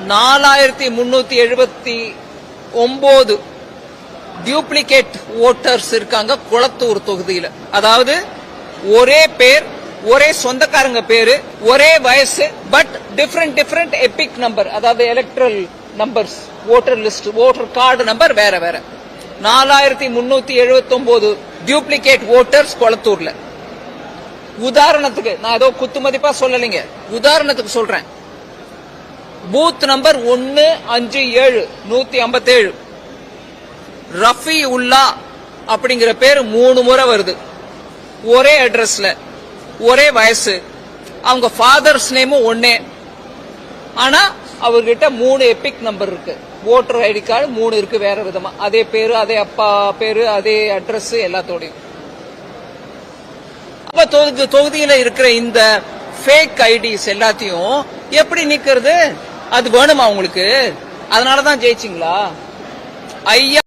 4379 duplicate voters இருக்காங்க குளத்தூர் தொகுதியில. அதாவது ஒரே பேர், ஒரே சொந்தக்காரங்க பேரு, ஒரே வயசு, பட் டிஃபரெண்ட் எபிக் நம்பர், அதாவது electoral numbers, voter list, voter card number வேற வேற. 4379 டியூப்ளிகேட் ஓட்டர்ஸ் குளத்தூர்ல. உதாரணத்துக்கு நான் ஏதோ குத்து மதிப்பா சொல்லலைங்க, உதாரணத்துக்கு சொல்றேன். பூத் நம்பர் 157 157 ரஃபி உல்லா அப்படிங்கிற பேர் 3 முறை வருது. ஒரே அட்ரஸ்ல, ஒரே வயசு, அவங்க ஃபாதர்ஸ் நேமும் ஒன்னே. ஆனா அவர்கிட்ட 3 எபிக் நம்பர் இருக்கு. ஓட்டர் ஐடி கார்டு 3 இருக்கு வேற விதமா. அதே பேரு, அதே அப்பா பேரு, அதே அட்ரஸ் எல்லாத்தோடையும். அப்ப தொகுதியில இருக்கிற இந்த ஃபேக் ஐடிஸ் எல்லாத்தையும் எப்படி நீக்கிறது? அது வேணுமா உங்களுக்கு? அதனாலதான் ஜெயிச்சிங்களா ஐயா?